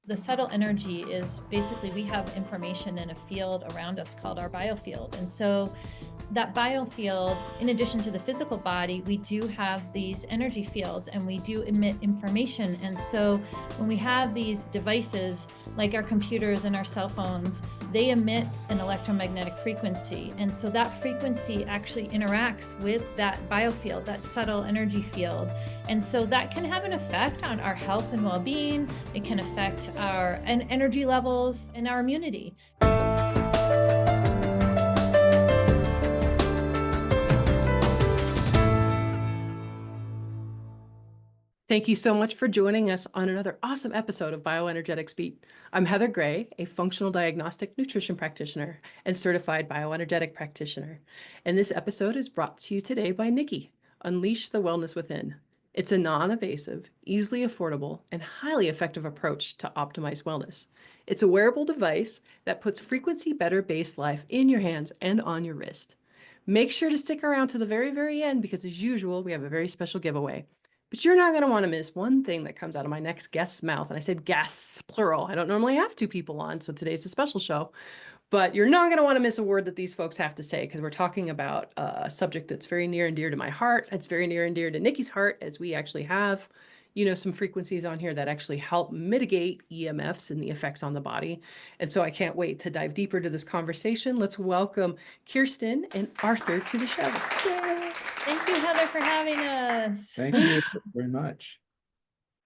The subtle energy is basically we have information in a field around us called our biofield. And so that biofield, in addition to the physical body, we do have these energy fields and we do emit information. And so when we have these devices like our computers and our cell phones, they emit an electromagnetic frequency. And so that frequency actually interacts with that biofield, that subtle energy field. And so that can have an effect on our health and well-being. It can affect our energy levels and our immunity. Thank you so much for joining us on another awesome episode of Bioenergetics Beat. I'm Heather Gray, a functional diagnostic nutrition practitioner and certified bioenergetic practitioner. And this episode is brought to you today by Nikki, Unleash the Wellness Within. It's a non-invasive, easily affordable, and highly effective approach to optimize wellness. It's a wearable device that puts frequency better based life in your hands and on your wrist. Make sure to stick around to the very, very end because as usual, we have a very special giveaway. But you're not going to want to miss one thing that comes out of my next guest's mouth. And I said guests, plural. I don't normally have two people on, so today's a special show. But you're not going to want to miss a word that these folks have to say because we're talking about a subject that's very near and dear to my heart. It's very near and dear to Nikki's heart as we actually have, some frequencies on here that actually help mitigate EMFs and the effects on the body. And so I can't wait to dive deeper to this conversation. Let's welcome Kirsten and Arthur to the show. Yay. Thank you, Heather, for having us. Thank you very much.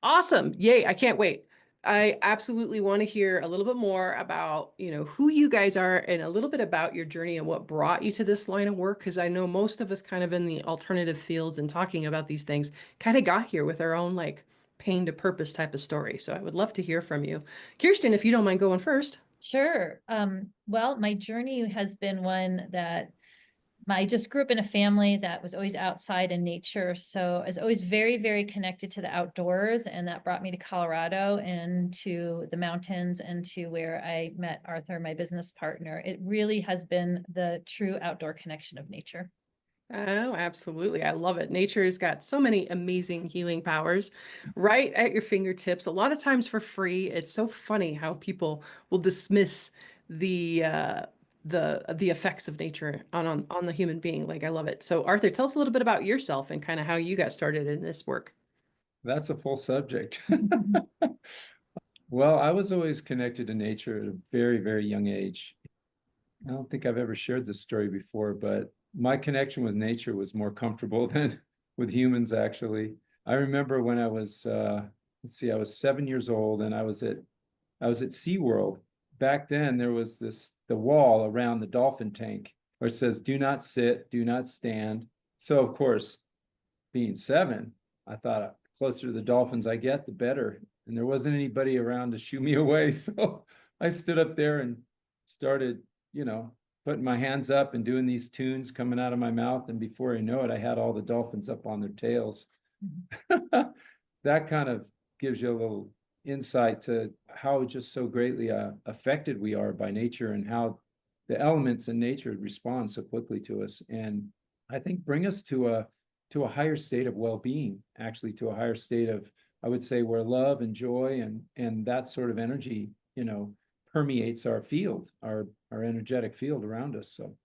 Awesome. Yay. I can't wait. I absolutely want to hear a little bit more about, who you guys are and a little bit about your journey and what brought you to this line of work. Because I know most of us kind of in the alternative fields and talking about these things kind of got here with our own like pain to purpose type of story. So I would love to hear from you. Kirsten, if you don't mind going first. Sure. Well, my journey has been one that I just grew up in a family that was always outside in nature. So I was always very, very connected to the outdoors. And that brought me to Colorado and to the mountains and to where I met Arthur, my business partner. It really has been the true outdoor connection of nature. Oh, absolutely. I love it. Nature has got so many amazing healing powers right at your fingertips, a lot of times for free. It's so funny how people will dismiss the effects of nature on the human being. Like, I love it. So Arthur, tell us a little bit about yourself and kind of how you got started in this work. That's a full subject. Well, I was always connected to nature at a very, very young age. I don't think I've ever shared this story before, but my connection with nature was more comfortable than with humans, actually. I remember when I was, I was 7 years old and I was at SeaWorld. Back then, there was the wall around the dolphin tank where it says, do not sit, do not stand. So, of course, being 7, I thought closer to the dolphins I get, the better. And there wasn't anybody around to shoo me away. So I stood up there and started, putting my hands up and doing these tunes coming out of my mouth. And before I know it, I had all the dolphins up on their tails. That kind of gives you a little insight to how just so greatly affected we are by nature and how the elements in nature respond so quickly to us. And I think bring us to a higher state of well-being, actually to a higher state of, I would say, where love and joy and that sort of energy, permeates our field, our energetic field around us. So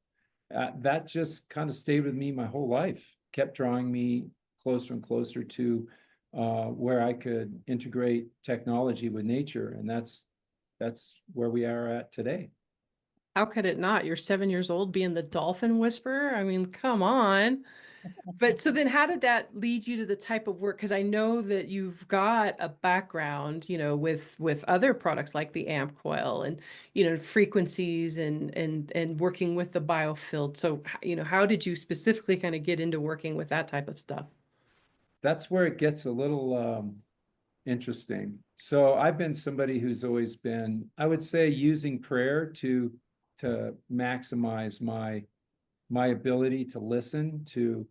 that just kind of stayed with me my whole life, kept drawing me closer and closer to where I could integrate technology with nature. And that's where we are at today. How could it not? You're 7 years old being the dolphin whisperer. I mean, come on. But so then how did that lead you to the type of work? Because I know that you've got a background, with other products like the amp coil and, frequencies and working with the biofield. So, how did you specifically kind of get into working with that type of stuff? That's where it gets a little interesting. So I've been somebody who's always been, I would say, using prayer to maximize my ability to listen to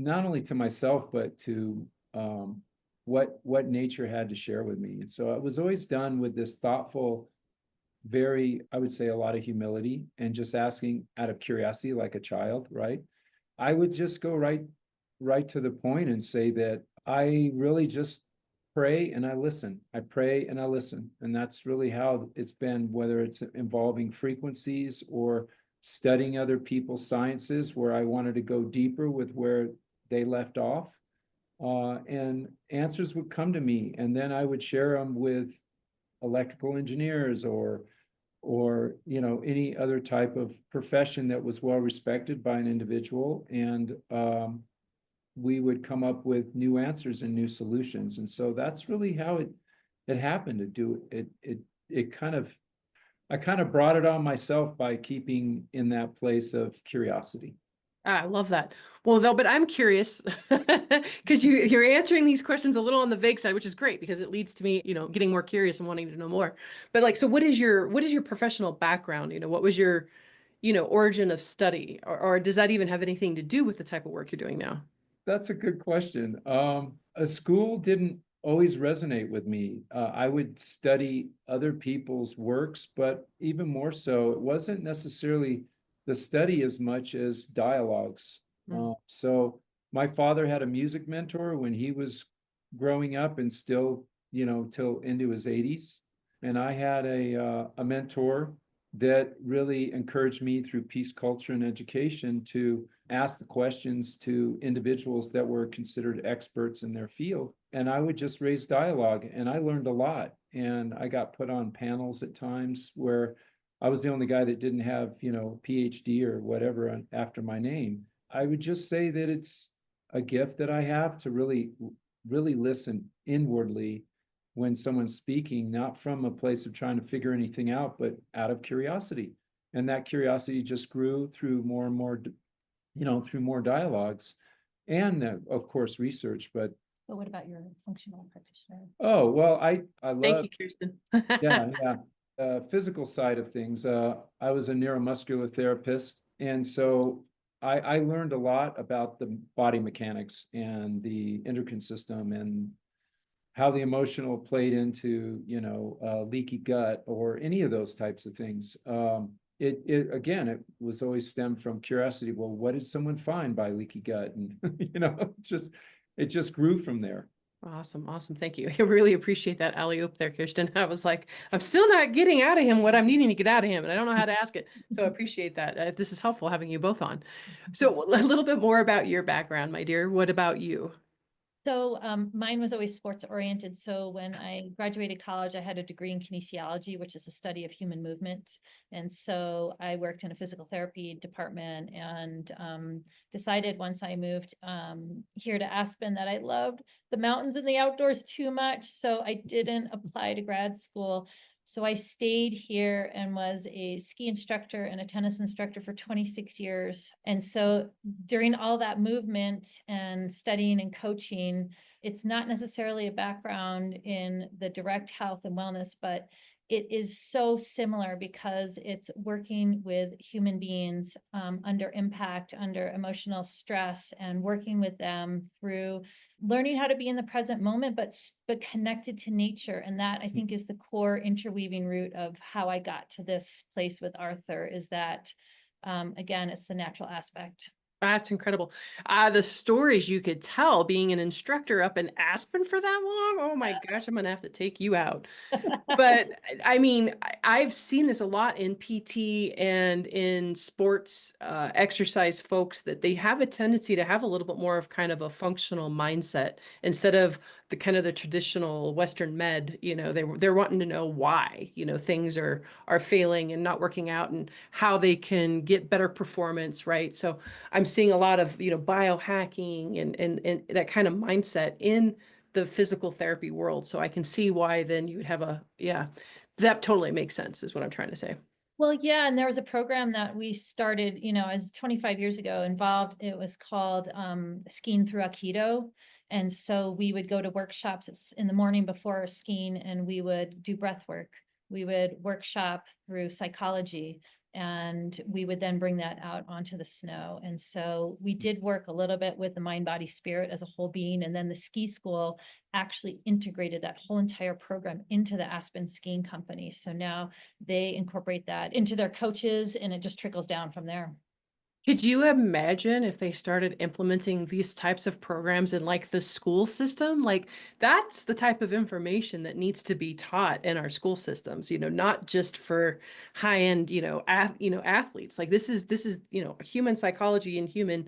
not only to myself, but to what nature had to share with me. And so it was always done with this thoughtful, very, I would say, a lot of humility and just asking out of curiosity, like a child, right? I would just go right to the point and say that I really just pray and I listen. I pray and I listen. And that's really how it's been, whether it's involving frequencies or studying other people's sciences, where I wanted to go deeper with where they left off. And answers would come to me, and then I would share them with electrical engineers or any other type of profession that was well respected by an individual, and we would come up with new answers and new solutions. And so that's really how it happened to do it. I kind of brought it on myself by keeping in that place of curiosity. I love that. Well, though, but I'm curious because you're answering these questions a little on the vague side, which is great because it leads to me, getting more curious and wanting to know more. But like, so what is your professional background? What was your, origin of study, or does that even have anything to do with the type of work you're doing now? That's a good question. A school didn't always resonate with me. I would study other people's works, but even more so, it wasn't necessarily the study as much as dialogues. So my father had a music mentor when he was growing up, and still, till into his 80s. And I had a mentor that really encouraged me through peace, culture, and education to ask the questions to individuals that were considered experts in their field. And I would just raise dialogue, and I learned a lot. And I got put on panels at times where I was the only guy that didn't have, PhD or whatever after my name. I would just say that it's a gift that I have to really, really listen inwardly when someone's speaking, not from a place of trying to figure anything out, but out of curiosity. And that curiosity just grew through more and more, through more dialogues and, of course, research. But what about your functional practitioner? oh, well, I Thank love, you, Kirsten. yeah. Physical side of things. I was a neuromuscular therapist, and so I learned a lot about the body mechanics and the endocrine system, and how the emotional played into, leaky gut or any of those types of things. It was always stemmed from curiosity. Well, what did someone find by leaky gut? And it just grew from there. Awesome. Awesome. Thank you. I really appreciate that alley-oop there, Kirsten. I was like, I'm still not getting out of him what I'm needing to get out of him, and I don't know how to ask it. So I appreciate that. This is helpful having you both on. So a little bit more about your background, my dear. What about you? So mine was always sports oriented. So when I graduated college, I had a degree in kinesiology, which is a study of human movement. And so I worked in a physical therapy department, and decided once I moved here to Aspen that I loved the mountains and the outdoors too much. So I didn't apply to grad school. So I stayed here and was a ski instructor and a tennis instructor for 26 years. And so during all that movement and studying and coaching, it's not necessarily a background in the direct health and wellness, but it is so similar because it's working with human beings under impact, under emotional stress, and working with them through learning how to be in the present moment, but connected to nature. And that, I think, is the core interweaving root of how I got to this place with Arthur, is that again, it's the natural aspect. That's incredible. The stories you could tell being an instructor up in Aspen for that long. Oh my gosh, I'm gonna have to take you out. But I mean, I've seen this a lot in PT and in sports exercise folks, that they have a tendency to have a little bit more of kind of a functional mindset instead of the kind of the traditional Western med. They're wanting to know why, things are failing and not working out, and how they can get better performance, right? So I'm seeing a lot of, biohacking and that kind of mindset in the physical therapy world. So I can see why then you would have that totally makes sense, is what I'm trying to say. Well, yeah, and there was a program that we started, as 25 years ago involved. It was called Skiing Through Aikido. And so we would go to workshops in the morning before skiing, and we would do breath work. We would workshop through psychology, and we would then bring that out onto the snow. And so we did work a little bit with the mind, body, spirit as a whole being. And then the ski school actually integrated that whole entire program into the Aspen Skiing Company. So now they incorporate that into their coaches, and it just trickles down from there. Could you imagine if they started implementing these types of programs in like the school system? Like that's the type of information that needs to be taught in our school systems, not just for high-end, athletes. Like this is, human psychology and human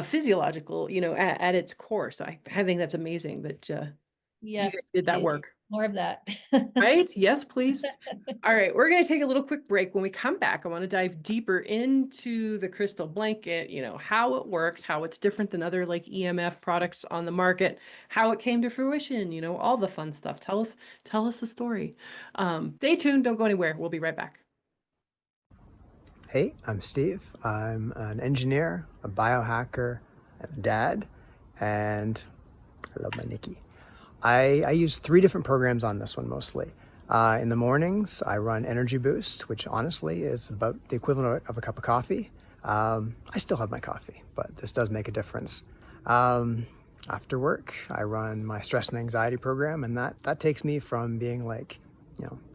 physiological, at its core. So I think that's amazing that you Yes, guys did that please. work. More of that. Right? Yes, please. All right, we're going to take a little quick break. When we come back, I want to dive deeper into the crystal blanket, how it works, how it's different than other like EMF products on the market, how it came to fruition, all the fun stuff. Tell us a story. Stay tuned, don't go anywhere. We'll be right back. Hey, I'm Steve. I'm an engineer, a biohacker, and a dad, and I love my Nikki. I use 3 different programs on this one mostly. In the mornings, I run Energy Boost, which honestly is about the equivalent of a cup of coffee. I still have my coffee, but this does make a difference. After work, I run my stress and anxiety program, and that takes me from being like,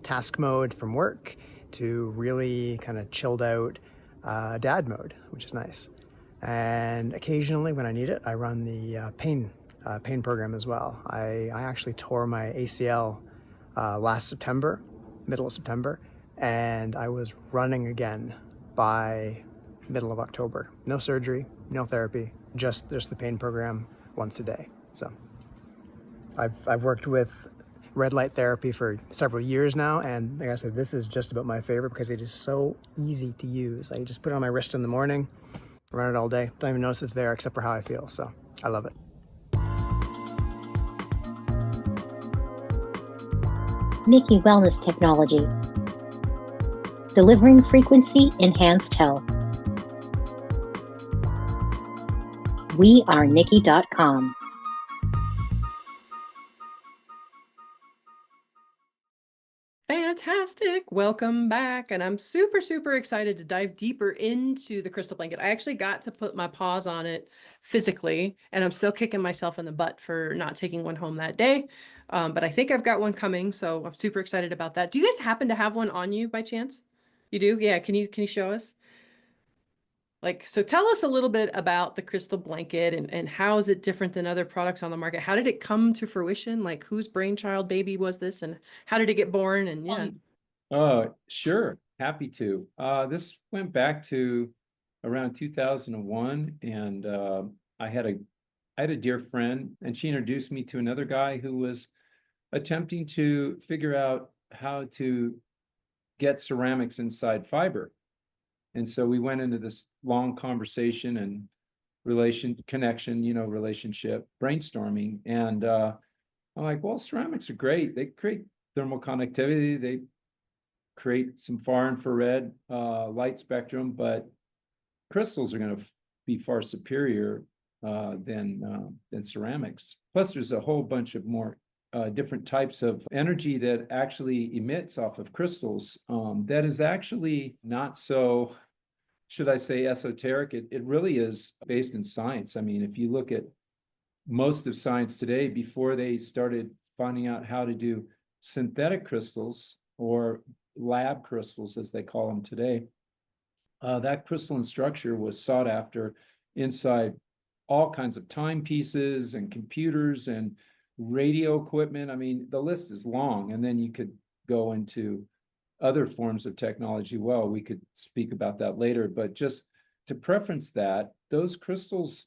task mode from work to really kind of chilled out dad mode, which is nice. And occasionally when I need it, I run the pain program as well. I actually tore my ACL last September, middle of September, and I was running again by middle of October. No surgery, no therapy, just the pain program once a day. So I've worked with red light therapy for several years now, and like I said, this is just about my favorite because it is so easy to use. I just put it on my wrist in the morning, run it all day, don't even notice it's there except for how I feel. So I love it. Nikki Wellness Technology. Delivering frequency enhanced health. We are Nikki.com. Fantastic. Welcome back. And I'm super, super excited to dive deeper into the crystal blanket. I actually got to put my paws on it physically, and I'm still kicking myself in the butt for not taking one home that day. But I think I've got one coming, so I'm super excited about that. Do you guys happen to have one on you by chance? You do? Yeah. Can you show us? So tell us a little bit about the crystal blanket and how is it different than other products on the market? How did it come to fruition? Like whose brainchild baby was this and how did it get born? And yeah. Sure. Happy to. This went back to around 2001, and I had a dear friend, and she introduced me to another guy who was attempting to figure out how to get ceramics inside fiber. And so we went into this long conversation and relationship, brainstorming. And I'm like, well, ceramics are great. They create thermal conductivity. They create some far infrared light spectrum, but crystals are going to be far superior than ceramics. Plus, there's a whole bunch of more different types of energy that actually emits off of crystals that is actually not so, should I say, esoteric. It really is based in science. I mean, if you look at most of science today, before they started finding out how to do synthetic crystals or lab crystals, as they call them today, that crystalline structure was sought after inside all kinds of timepieces and computers and radio equipment. I mean, the list is long, and then you could go into other forms of technology. Well, we could speak about that later, but just to preference that, those crystals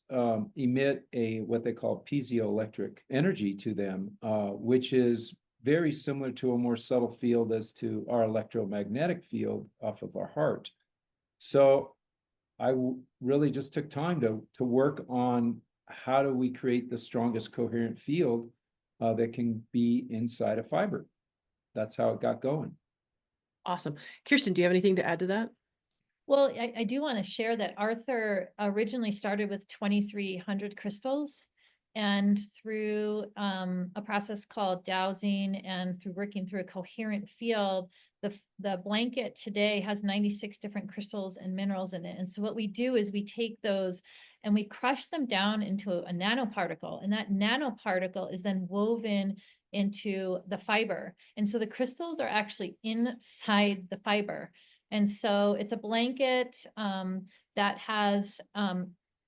emit what they call piezoelectric energy to them, which is very similar to a more subtle field as to our electromagnetic field off of our heart. So I really just took time to work on how do we create the strongest coherent field that can be inside a fiber. That's how it got going. Awesome. Kirsten, do you have anything to add to that? Well, I do want to share that Arthur originally started with 2,300 crystals, and through a process called dowsing and through working through a coherent field, the blanket today has 96 different crystals and minerals in it. And so what we do is we take those and we crush them down into a nanoparticle, and that nanoparticle is then woven into the fiber. And so the crystals are actually inside the fiber. And so it's a blanket that has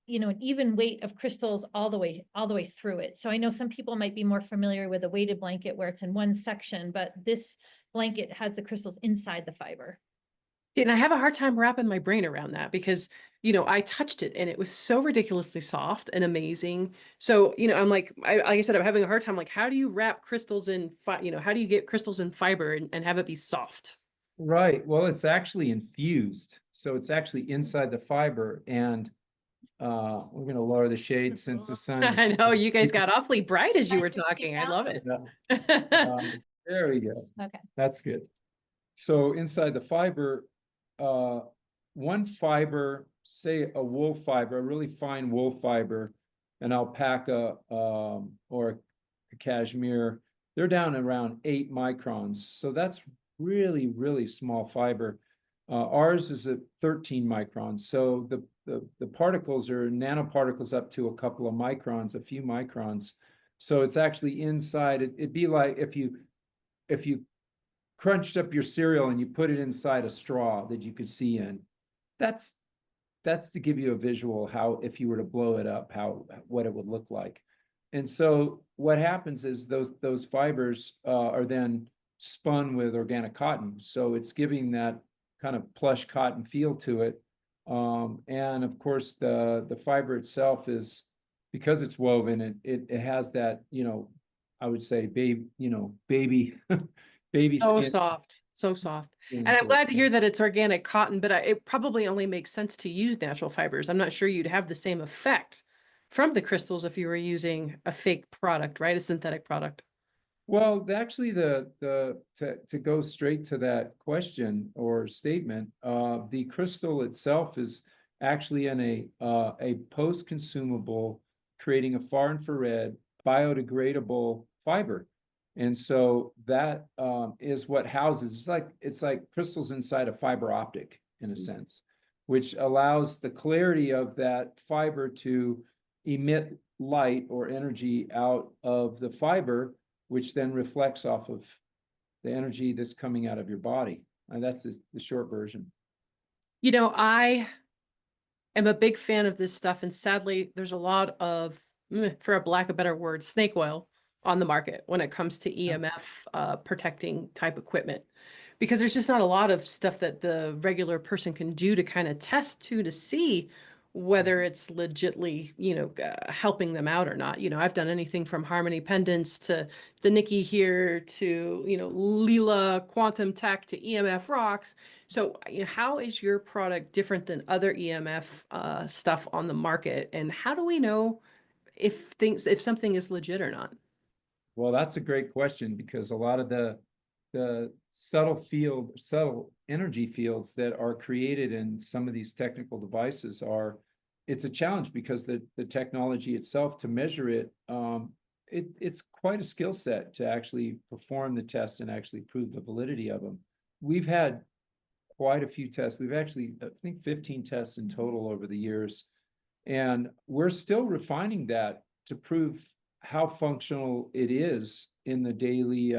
you know, an even weight of crystals all the way through it. So I know some people might be more familiar with a weighted blanket where it's in one section, but this blanket has the crystals inside the fiber. See, and I have a hard time wrapping my brain around that because, you know, I touched it and it was so ridiculously soft and amazing. So, you know, I'm like I said, I'm having a hard time. Like, how do you wrap crystals in, you know, how do you get crystals in fiber and have it be soft? Right. Well, it's actually infused. So it's actually inside the fiber. And we're going to lower the shade since the sun is. I know you guys got awfully bright as you were I can see talking. I love it. Yeah. There we go. Okay. That's good. So inside the fiber, one fiber, say a wool fiber, a really fine wool fiber, an alpaca or a cashmere, they're down around 8 microns. So that's really, really small fiber. Ours is at 13 microns. So the particles are nanoparticles up to a couple of microns, a few microns. So it's actually inside. It'd be like if you crunched up your cereal and you put it inside a straw that you could see in. That's to give you a visual how, if you were to blow it up, what it would look like. And so what happens is those fibers are then spun with organic cotton. So it's giving that kind of plush cotton feel to it. And of course the fiber itself is, because it's woven, it has that, you know, I would say baby baby So skin. soft, so soft. skin And I'm it. glad to hear that it's organic cotton, but it probably only makes sense to use natural fibers. I'm not sure you'd have the same effect from the crystals if you were using a fake product, right? A synthetic product. Well, actually, to go straight to that question or statement, the crystal itself is actually in a post-consumable, creating a far infrared biodegradable fiber. And so that is what houses, it's like crystals inside a fiber optic in a sense, which allows the clarity of that fiber to emit light or energy out of the fiber, which then reflects off of the energy that's coming out of your body. And that's the short version. You know, I am a big fan of this stuff, and sadly, there's a lot of, for a lack of a better word, snake oil on the market when it comes to EMF protecting type equipment, because there's just not a lot of stuff that the regular person can do to kind of test to see whether it's legitly, you know, helping them out or not. You know, I've done anything from harmony pendants to the Nikki here to, you know, Lila quantum tech to EMF rocks. So how is your product different than other EMF stuff on the market? And how do we know if something is legit or not? Well, that's a great question, because a lot of the subtle energy fields that are created in some of these technical devices it's a challenge, because the technology itself, to measure it, it's quite a skill set to actually perform the test and actually prove the validity of them. We've had quite a few tests. We've actually, I think, 15 tests in total over the years, and we're still refining that to prove how functional it is in the daily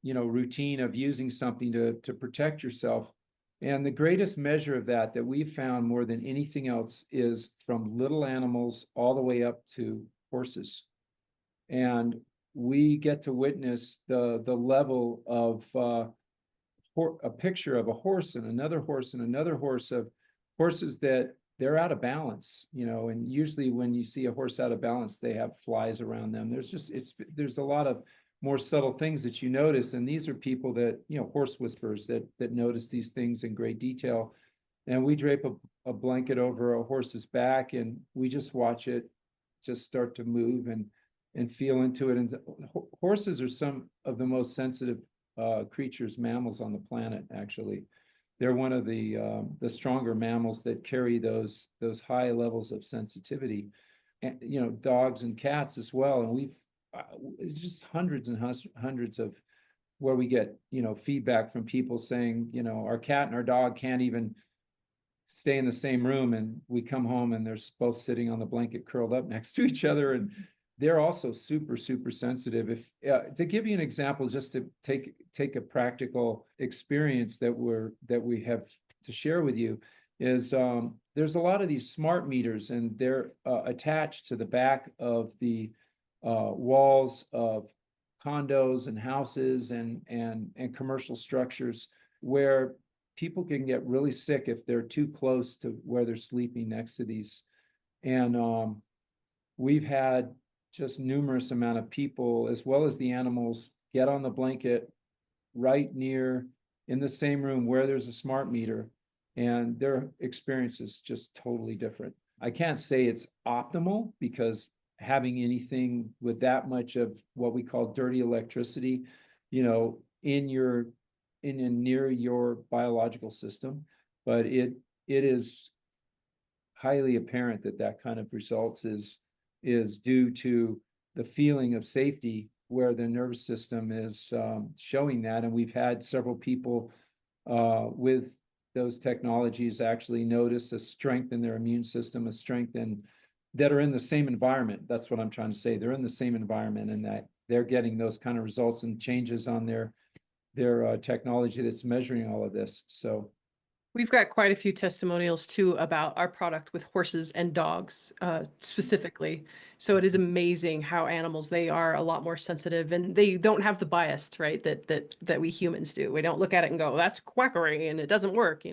routine of using something to protect yourself. And the greatest measure of that we've found more than anything else is from little animals all the way up to horses. And we get to witness the level of a picture of a horse and another horse and another horse, of horses that they're out of balance, and usually when you see a horse out of balance, they have flies around them. There's a lot of more subtle things that you notice. And these are people that, horse whisperers that notice these things in great detail. And we drape a blanket over a horse's back, and we just watch it just start to move and feel into it. And horses are some of the most sensitive creatures, mammals on the planet, actually. They're one of the stronger mammals that carry those high levels of sensitivity, and dogs and cats as well. And we've just hundreds and hundreds of where we get feedback from people saying, our cat and our dog can't even stay in the same room, and we come home and they're both sitting on the blanket curled up next to each other, and they're also super, super sensitive. If to give you an example, just to take a practical experience that we have to share with you, is there's a lot of these smart meters, and they're attached to the back of the walls of condos and houses and commercial structures, where people can get really sick if they're too close to where they're sleeping next to these. And we've had just numerous amount of people, as well as the animals, get on the blanket right near, in the same room where there's a smart meter, and their experience is just totally different. I can't say it's optimal, because having anything with that much of what we call dirty electricity, in and near your biological system, but it is highly apparent that kind of results is due to the feeling of safety, where the nervous system is showing that. And we've had several people with those technologies actually notice a strength in their immune system, a strength that are in the same environment. That's what I'm trying to say. They're in the same environment, and that they're getting those kind of results and changes on their technology that's measuring all of this. So We've got quite a few testimonials too about our product with horses and dogs specifically. So it is amazing how animals, they are a lot more sensitive, and they don't have the bias, right? That we humans do. We don't look at it and go, that's quackery and it doesn't work,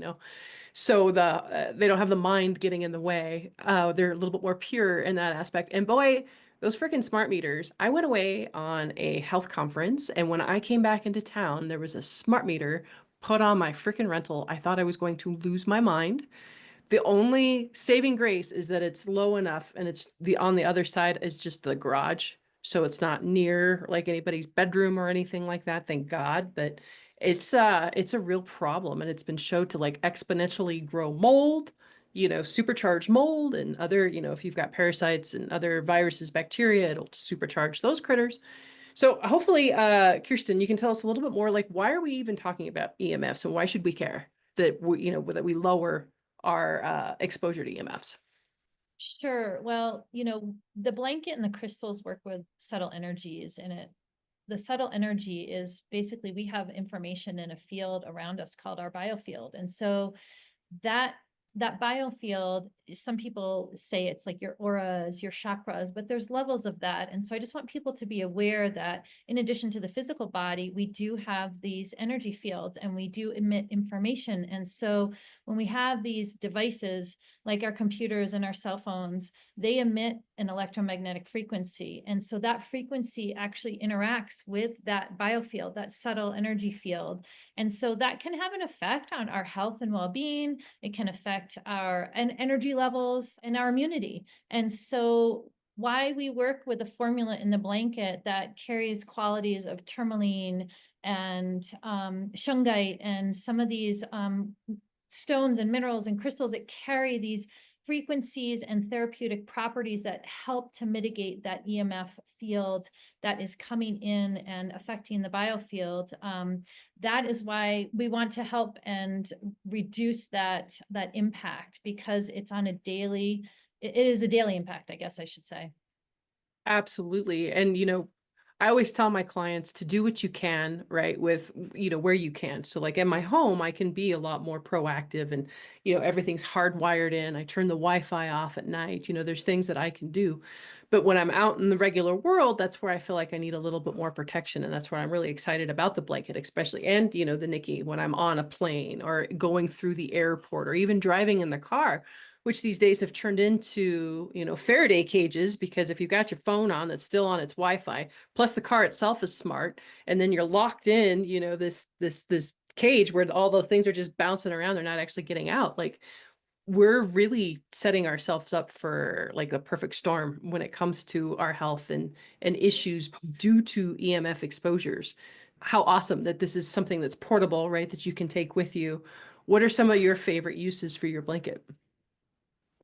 So they don't have the mind getting in the way. They're a little bit more pure in that aspect. And boy, those freaking smart meters. I went away on a health conference, and when I came back into town, there was a smart meter put on my freaking rental. I thought I was going to lose my mind. The only saving grace is that it's low enough, and it's on the other side is just the garage. So it's not near like anybody's bedroom or anything like that, thank God. But it's a real problem, and it's been shown to like exponentially grow mold, supercharge mold and other, if you've got parasites and other viruses, bacteria, it'll supercharge those critters. So hopefully, Kirsten, you can tell us a little bit more, like, why are we even talking about EMFs, and why should we care that that we lower our exposure to EMFs? Sure. Well, the blanket and the crystals work with subtle energies in it. The subtle energy is basically, we have information in a field around us called our biofield. And so that biofield, some people say it's like your auras, your chakras, but there's levels of that. And so I just want people to be aware that in addition to the physical body, we do have these energy fields, and we do emit information. And so when we have these devices like our computers and our cell phones, they emit an electromagnetic frequency. And so that frequency actually interacts with that biofield, that subtle energy field. And so that can have an effect on our health and well-being. It can affect our energy levels and our immunity. And so why we work with a formula in the blanket that carries qualities of tourmaline and shungite and some of these stones and minerals and crystals that carry these frequencies and therapeutic properties that help to mitigate that EMF field that is coming in and affecting the biofield. That is why we want to help and reduce that impact, because it is a daily impact, I guess I should say. Absolutely. And, I always tell my clients to do what you can, right, with, where you can. So like in my home, I can be a lot more proactive, and, everything's hardwired in. I turn the Wi-Fi off at night. There's things that I can do. But when I'm out in the regular world, that's where I feel like I need a little bit more protection. And that's where I'm really excited about the blanket, especially. And, the Nikki, when I'm on a plane or going through the airport or even driving in the car, which these days have turned into, Faraday cages, because if you've got your phone on that's still on its Wi-Fi, plus the car itself is smart, and then you're locked in, this cage where all those things are just bouncing around, they're not actually getting out. Like, we're really setting ourselves up for like the perfect storm when it comes to our health and issues due to EMF exposures. How awesome that this is something that's portable, right? That you can take with you. What are some of your favorite uses for your blanket?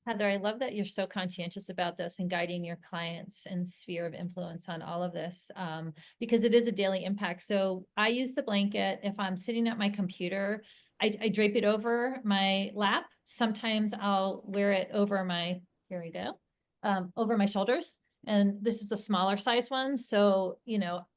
Heather, I love that you're so conscientious about this and guiding your clients and sphere of influence on all of this, because it is a daily impact. So I use the blanket if I'm sitting at my computer. I drape it over my lap. Sometimes I'll wear it over my, here we go, over my shoulders. And this is a smaller size one. So,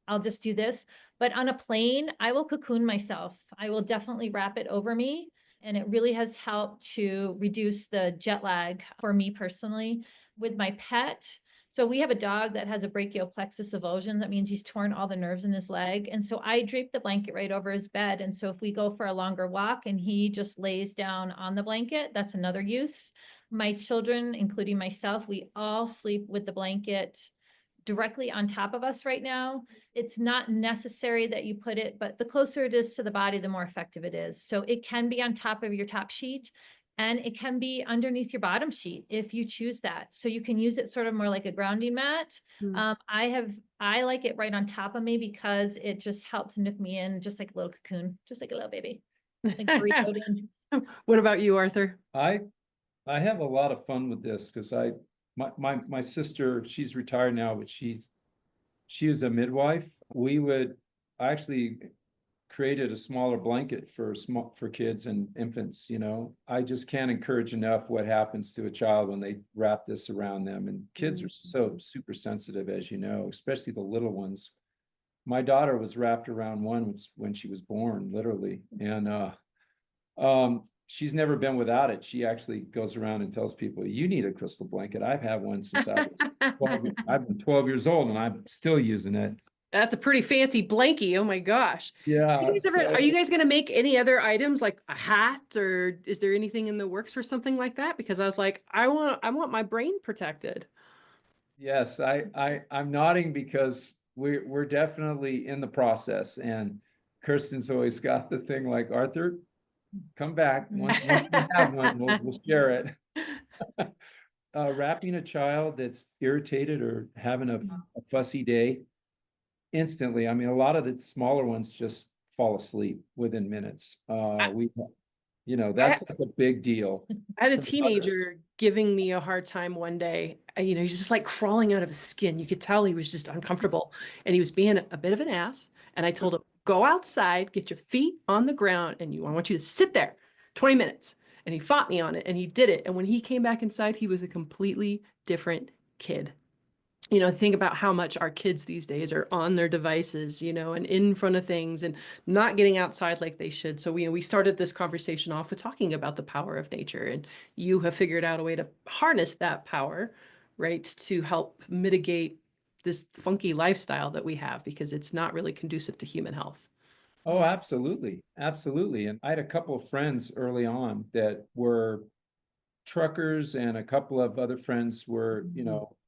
I'll just do this. But on a plane, I will cocoon myself. I will definitely wrap it over me. And it really has helped to reduce the jet lag for me personally. With my pet, so we have a dog that has a brachial plexus avulsion. That means he's torn all the nerves in his leg. And so I drape the blanket right over his bed. And so if we go for a longer walk and he just lays down on the blanket, that's another use. My children, including myself, we all sleep with the blanket directly on top of us right now. It's not necessary that you put it, but the closer it is to the body, the more effective it is. So it can be on top of your top sheet, and it can be underneath your bottom sheet if you choose that. So you can use it sort of more like a grounding mat. Mm. I like it right on top of me because it just helps nook me in just like a little cocoon, just like a little baby. Like burritoed in. What about you, Arthur? I have a lot of fun with this because my sister, she's retired now, but she was a midwife. I actually created a smaller blanket for kids and infants, I just can't encourage enough what happens to a child when they wrap this around them. And kids are so super sensitive, as you know, especially the little ones. My daughter was wrapped around one when she was born, literally. And she's never been without it. She actually goes around and tells people, you need a crystal blanket. I've had one since I've been 12 years old and I'm still using it. That's a pretty fancy blankie. Oh my gosh. Yeah. Are you guys going to make any other items like a hat, or is there anything in the works for something like that? Because I was like, I want my brain protected. Yes, I'm nodding because we're definitely in the process, and Kirsten's always got the thing like, Arthur, come back once we have one, we'll share it. Wrapping a child that's irritated or having a fussy day instantly. I mean, a lot of the smaller ones just fall asleep within minutes. That's like a big deal. I had a For the mothers. teenager giving me a hard time one day. He's just like crawling out of his skin. You could tell he was just uncomfortable, and he was being a bit of an ass. And I told him, go outside, get your feet on the ground, and I want you to sit there 20 minutes. And he fought me on it, and he did it. And when he came back inside, he was a completely different kid. Think about how much our kids these days are on their devices, and in front of things and not getting outside like they should. So, we started this conversation off with talking about the power of nature, and you have figured out a way to harness that power, right, to help mitigate this funky lifestyle that we have, because it's not really conducive to human health. Oh, absolutely. Absolutely. And I had a couple of friends early on that were truckers, and a couple of other friends were,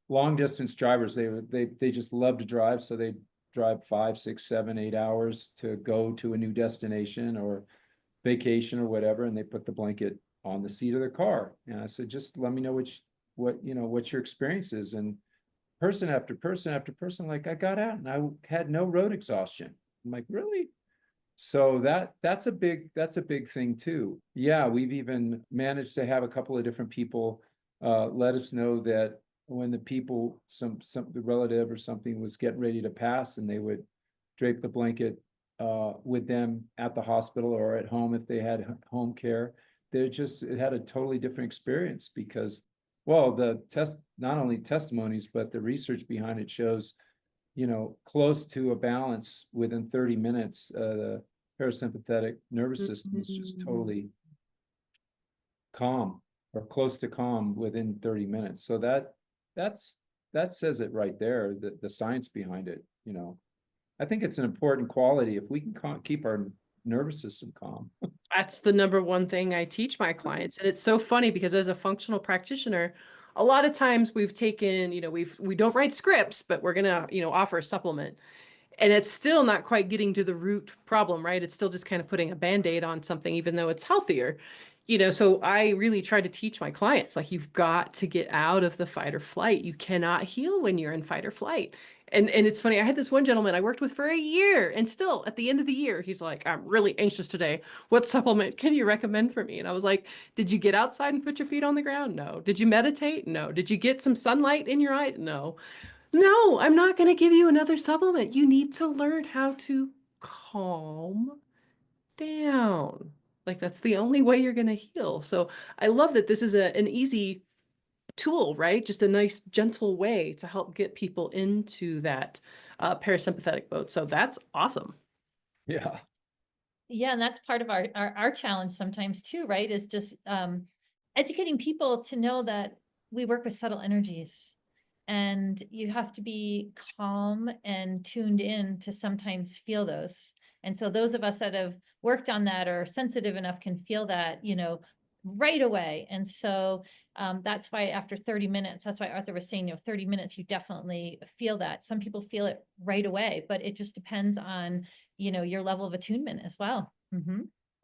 long distance drivers. They just love to drive. So they drive 5, 6, 7, 8 hours to go to a new destination or vacation or whatever. And they put the blanket on the seat of their car. And I said, just let me know what your experience is. And person after person after person, like, I got out and I had no road exhaustion. I'm like, really? So that's a big thing too. Yeah, we've even managed to have a couple of different people let us know that when the people, the relative or something was getting ready to pass, and they would drape the blanket with them at the hospital or at home if they had home care. It had a totally different experience because, well, not only testimonies, but the research behind it shows, close to a balance within 30 minutes. The parasympathetic nervous system is just totally calm or close to calm within 30 minutes. So that says it right there, the science behind it. I think it's an important quality if we can keep our nervous system calm. That's the number one thing I teach my clients. And it's so funny because as a functional practitioner, a lot of times we've taken, we don't write scripts, but we're going to, offer a supplement. And it's still not quite getting to the root problem, right? It's still just kind of putting a Band-Aid on something, even though it's healthier. So I really try to teach my clients, like, you've got to get out of the fight or flight. You cannot heal when you're in fight or flight. And it's funny, I had this one gentleman I worked with for a year, and still at the end of the year, he's like, I'm really anxious today. What supplement can you recommend for me? And I was like, did you get outside and put your feet on the ground? No. Did you meditate? No. Did you get some sunlight in your eyes? No. No, I'm not going to give you another supplement. You need to learn how to calm down. Like, that's the only way you're going to heal. So I love that this is an easy tool, right? Just a nice, gentle way to help get people into that parasympathetic mode. So that's awesome. Yeah. Yeah, and that's part of our challenge sometimes too, right? Is just educating people to know that we work with subtle energies, and you have to be calm and tuned in to sometimes feel those. And so those of us that have worked on that or are sensitive enough can feel that, right away. And so that's why after 30 minutes, that's why Arthur was saying, 30 minutes, you definitely feel that. Some people feel it right away, but it just depends on your level of attunement as well.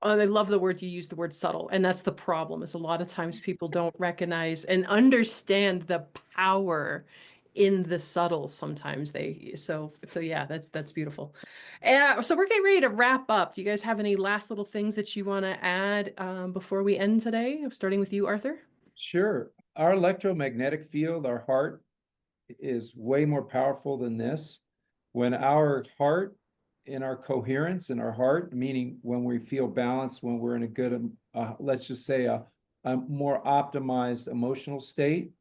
I love the word you use, the word subtle. And that's the problem, is a lot of times people don't recognize and understand the power in the subtle. Sometimes so yeah, that's beautiful. So we're getting ready to wrap up. Do you guys have any last little things that you want to add before we end today? Starting with you, Arthur. Sure. Our electromagnetic field, our heart, is way more powerful than this. When our heart, in our coherence in our heart, meaning when we feel balanced, when we're in a good, let's just say a more optimized emotional state,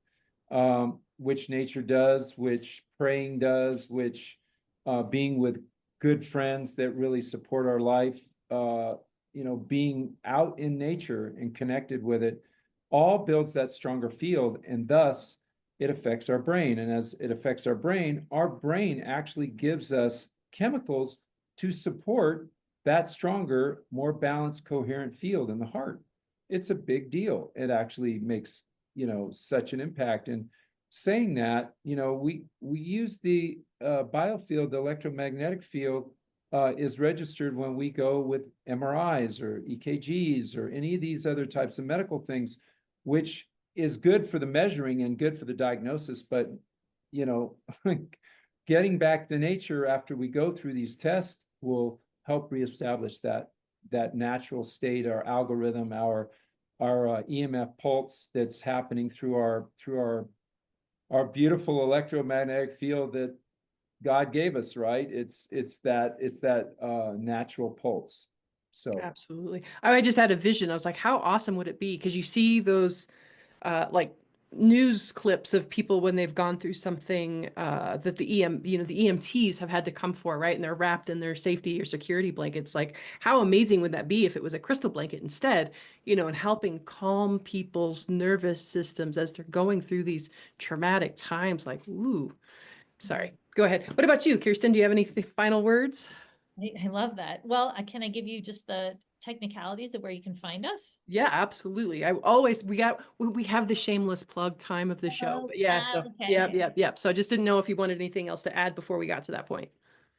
which nature does, which praying does, which being with good friends that really support our life, being out in nature and connected with it, all builds that stronger field, and thus it affects our brain. And as it affects our brain actually gives us chemicals to support that stronger, more balanced, coherent field in the heart. It's a big deal. It actually makes, such an impact. And saying that, we use the biofield, the electromagnetic field is registered when we go with MRIs or EKGs or any of these other types of medical things, which is good for the measuring and good for the diagnosis. But, getting back to nature after we go through these tests will help reestablish that natural state, our algorithm, our EMF pulse that's happening through our beautiful electromagnetic field that God gave us, right? It's that natural pulse. So Absolutely. I just had a vision. I was like, how awesome would it be? Because you see those like news clips of people when they've gone through something that the EMTs have had to come for, right? And they're wrapped in their safety or security blankets. Like, how amazing would that be if it was a crystal blanket instead, and helping calm people's nervous systems as they're going through these traumatic times. Like, ooh, sorry. Go ahead. What about you, Kirsten? Do you have any final words? I love that. Well, can I give you just the technicalities of where you can find us? Yeah, absolutely. We have the shameless plug time of the show, but yeah, so Okay. yep. So I just didn't know if you wanted anything else to add before we got to that point.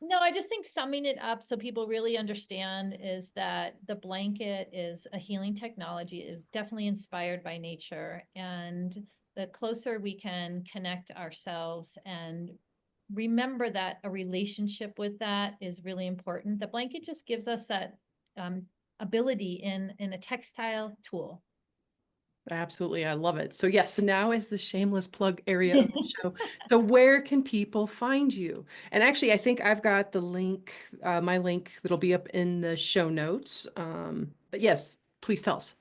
No, I just think summing it up so people really understand is that the blanket is a healing technology. It is definitely inspired by nature. And the closer we can connect ourselves and remember that a relationship with that is really important. The blanket just gives us that ability in a textile tool. Absolutely. I love it. So yes, so now is the shameless plug area of the show. So where can people find you? And actually, I think I've got the link, my link that'll be up in the show notes. But yes, please tell us.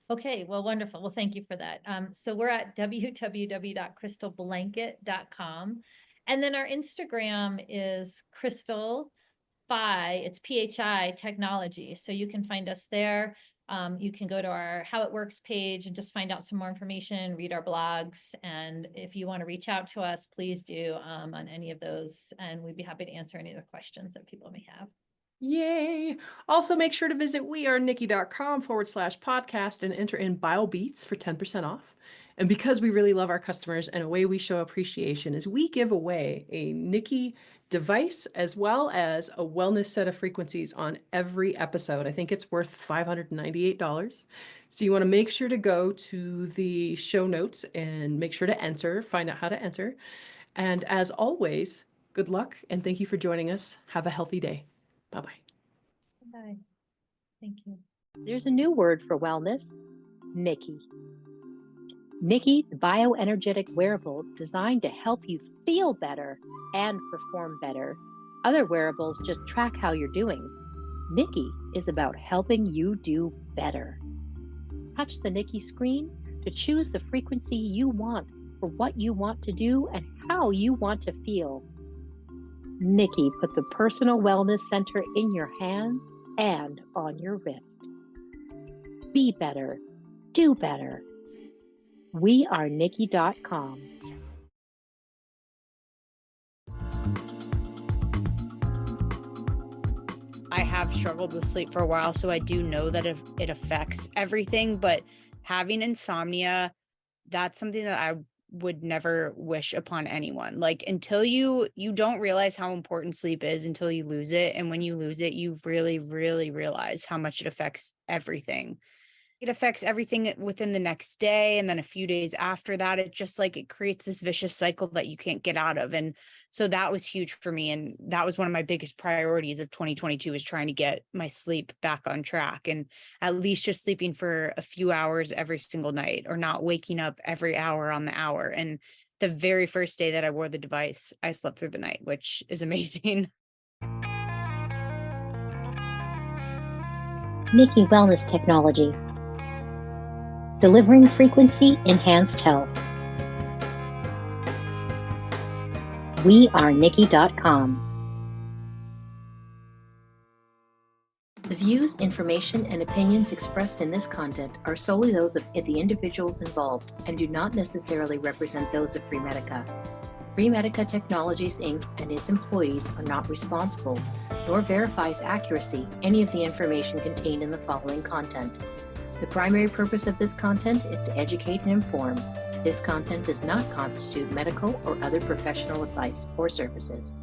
Okay, well, wonderful. Well, thank you for that. So we're at www.crystalblanket.com. And then our Instagram is Crystal Phi, it's PHI technology. So you can find us there. You can go to our How It Works page and just find out some more information, read our blogs. And if you want to reach out to us, please do on any of those. And we'd be happy to answer any other questions that people may have. Yay. Also, make sure to visit wearenikki.com/podcast and enter in BioBeats for 10% off. And because we really love our customers, and a way we show appreciation is we give away a Nikki device as well as a wellness set of frequencies on every episode. I think it's worth $598. So you want to make sure to go to the show notes and make sure to find out how to enter. And as always, good luck and thank you for joining us. Have a healthy day. Bye-bye. Bye. Thank you. There's a new word for wellness, Nikki. Nikki, the bioenergetic wearable designed to help you feel better and perform better. Other wearables just track how you're doing. Nikki is about helping you do better. Touch the Nikki screen to choose the frequency you want for what you want to do and how you want to feel. Nikki puts a personal wellness center in your hands and on your wrist. Be better. Do better. WeAreNikki.com. I have struggled with sleep for a while, so I do know that it affects everything, but having insomnia, that's something that I would never wish upon anyone. Like, until you don't realize how important sleep is until you lose it. And when you lose it, you really, really realize how much it affects everything. It affects everything within the next day. And then a few days after that, it just like, it creates this vicious cycle that you can't get out of. And so that was huge for me. And that was one of my biggest priorities of 2022, is trying to get my sleep back on track, and at least just sleeping for a few hours every single night, or not waking up every hour on the hour. And the very first day that I wore the device, I slept through the night, which is amazing. Nikki Wellness Technology. Delivering frequency enhanced health. WeAreNikki.com. The views, information, and opinions expressed in this content are solely those of the individuals involved and do not necessarily represent those of Freemedica. Freemedica Technologies, Inc. and its employees are not responsible, nor verifies accuracy any of the information contained in the following content. The primary purpose of this content is to educate and inform. This content does not constitute medical or other professional advice or services.